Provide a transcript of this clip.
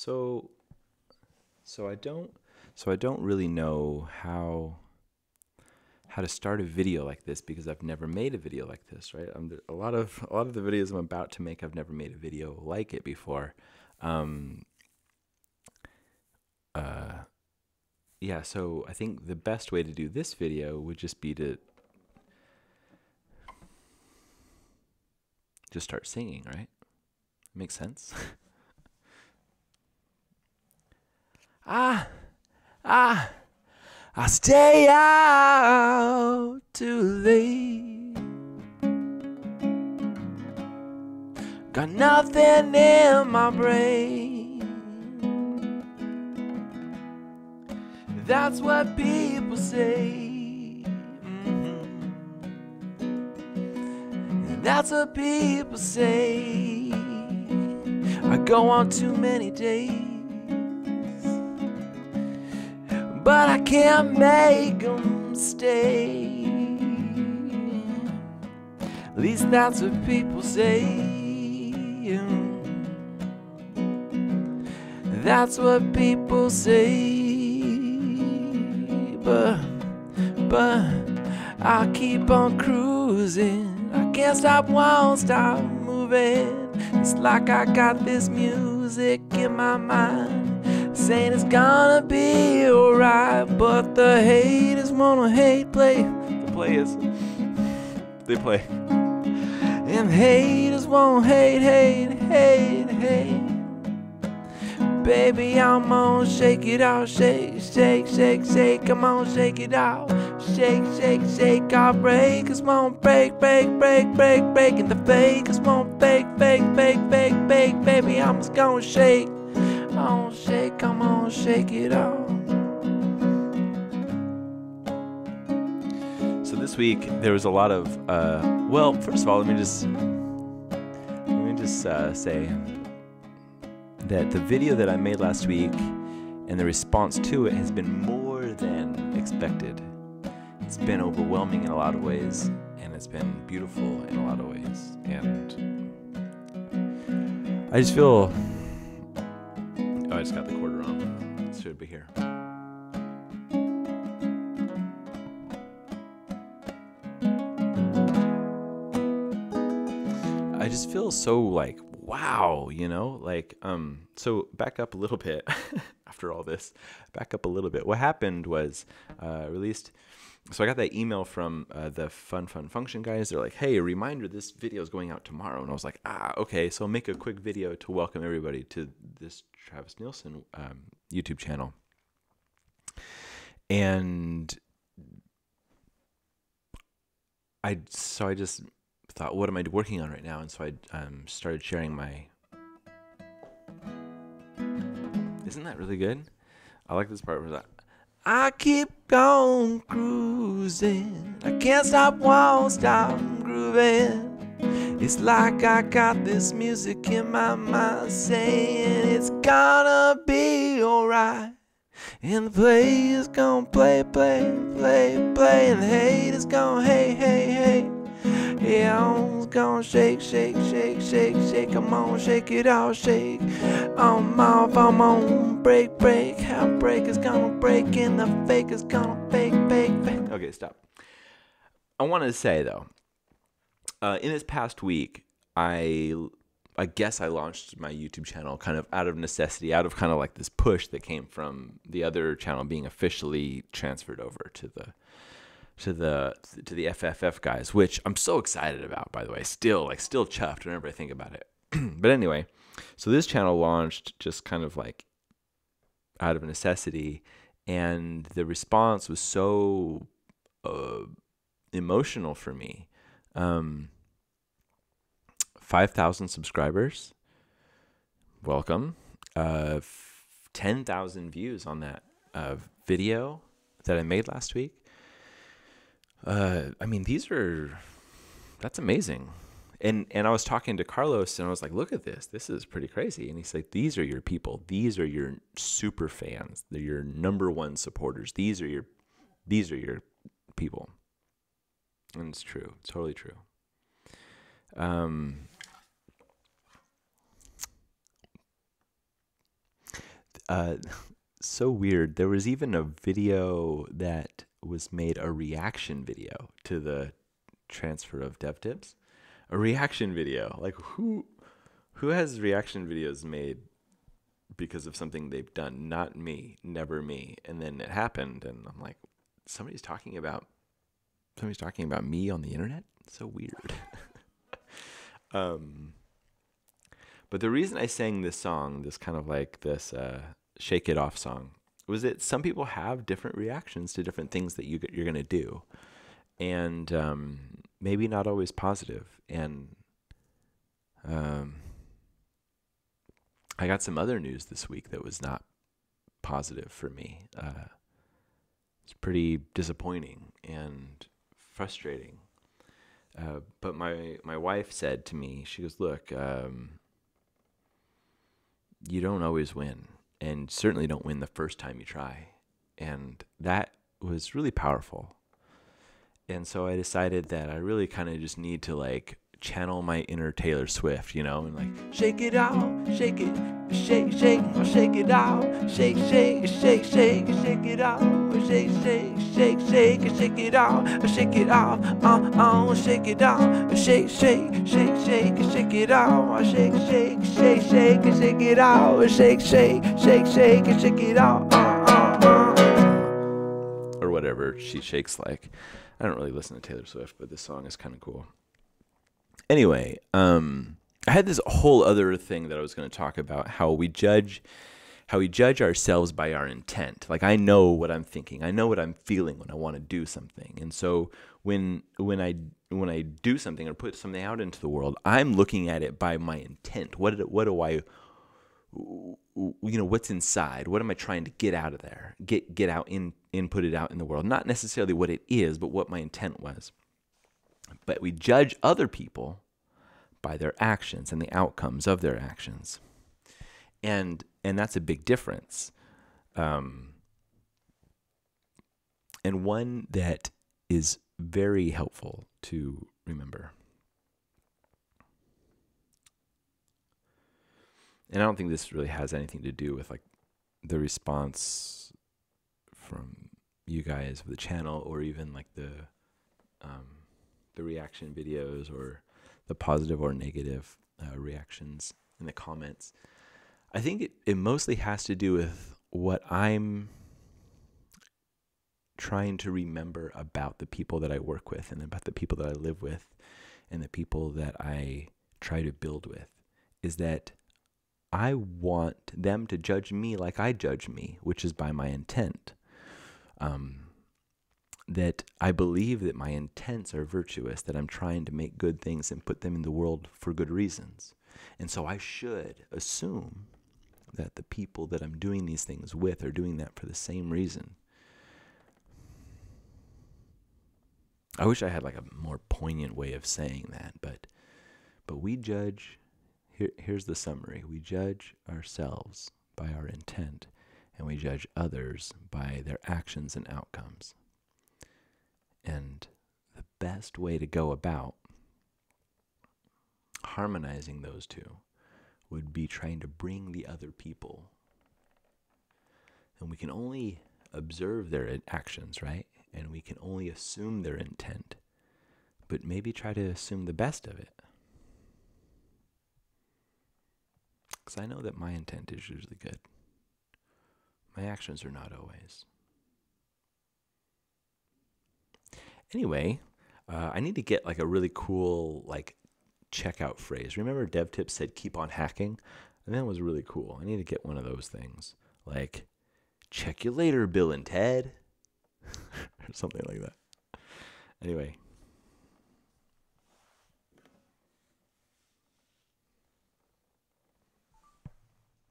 So so I don't really know how to start a video like this because I've never made a video like this, right? A lot of the videos I'm about to make, I've never made a video like it before. Um, uh, yeah, so I think the best way to do this video would just be to just start singing, right? Makes sense. ah, ah, I stay out too late. Got nothing in my brain. That's what people say. That's what people say. I go on too many days, but I can't make them stay. At least that's what people say. That's what people say. But I keep on cruising. I can't stop, won't stop moving. It's like I got this music in my mind saying it's gonna be alright, but the haters wanna hate play. The players, they play. And haters won't hate. Baby, I'm gonna shake it out, shake. Come on, shake it out, shake. I'll break, cause won't break. And the fakers won't fake. Baby, I'm just gonna shake. Come on, shake it out. So this week there was a lot of well, first of all, let me just say that the video that I made last week and the response to it has been more than expected. It's been overwhelming in a lot of ways, and it's been beautiful in a lot of ways. And I just feel... Oh, I just got the cord wrong. It should be here. I just feel so like, wow, you know, like, so back up a little bit after all this, back up a little bit. What happened was, so I got that email from the Fun Function guys. They're like, hey, a reminder, this video is going out tomorrow. And I was like, okay, so I'll make a quick video to welcome everybody to this Travis Nielsen YouTube channel. And I just thought, what am I working on right now? And so I started sharing my... Isn't that really good? I like this part where that... I keep on cruising. I can't stop, won't stop grooving. It's like I got this music in my mind saying it's gonna be alright. And the player's gonna play. And the haters gonna hate. Yeah, I'm gonna shake. Come on, shake it out, shake. I'm off, I'm on break. How break is gonna break and the fake is gonna fake. Okay, stop. I wanted to say though, in this past week, I guess I launched my YouTube channel kind of out of necessity, out of kind of like this push that came from the other channel being officially transferred over to the FFF guys, which I'm so excited about, by the way. Still chuffed whenever I think about it. But anyway, so this channel launched just kind of like out of necessity, and the response was so emotional for me. 5,000 subscribers. Welcome. 10,000 views on that video that I made last week. I mean, that's amazing. And I was talking to Carlos and I was like, look at this. This is pretty crazy. And he's like, these are your people. These are your super fans. They're your number one supporters. These are your people. And it's true. It's totally true. Uh, so weird. There was even a video that was made, a reaction video to the transfer of dev tips. A reaction video. Like who has reaction videos made because of something they've done? Not me, never me. And then it happened, and I'm like, somebody's talking about me on the internet. So weird. But the reason I sang this song, this kind of like this Shake It Off song, was that some people have different reactions to different things that you're going to do. And maybe not always positive. And I got some other news this week that was not positive for me. It's pretty disappointing and frustrating. But my wife said to me, she goes, look, you don't always win, and certainly don't win the first time you try. And that was really powerful. And so I decided that I really kind of just need to like channel my inner Taylor Swift, you know, and like shake it out, shake it, shake, shake, shake it out, shake, shake, shake, shake, shake it out, shake, shake, shake, shake, shake it out, shake it out, shake it out, shake, shake, shake, shake, shake it out, shake, shake, shake, shake, shake it out, shake, shake, shake, shake, shake it out, or whatever she shakes like. I don't really listen to Taylor Swift, but this song is kind of cool. Anyway, I had this whole other thing that I was going to talk about, how we judge ourselves by our intent. Like, I know what I'm thinking. I know what I'm feeling when I want to do something. And so when I do something or put something out into the world, I'm looking at it by my intent. What do I, what's inside? What am I trying to get out of there? Get out put it out in the world. Not necessarily what it is, but what my intent was. But we judge other people by their actions and the outcomes of their actions. And that's a big difference. And one that is very helpful to remember. And I don't think this really has anything to do with like the response from you guys of the channel, or even like the reaction videos, or the positive or negative reactions in the comments. I think it mostly has to do with what I'm trying to remember about the people that I work with, and about the people that I live with, and the people that I try to build with, is that I want them to judge me like I judge me, which is by my intent. That I believe that my intents are virtuous, that I'm trying to make good things and put them in the world for good reasons. And so I should assume that the people that I'm doing these things with are doing that for the same reason. I wish I had like a more poignant way of saying that, but we judge, here's the summary. We judge ourselves by our intent, and we judge others by their actions and outcomes. And the best way to go about harmonizing those two would be trying to bring the other people. And we can only observe their actions, right? And we can only assume their intent, but maybe try to assume the best of it. Because I know that my intent is usually good. My actions are not always. Anyway, I need to get like a really cool like checkout phrase. Remember DevTips said keep on hacking? And that was really cool. I need to get one of those things. Like, check you later, Bill and Ted. Or something like that. Anyway,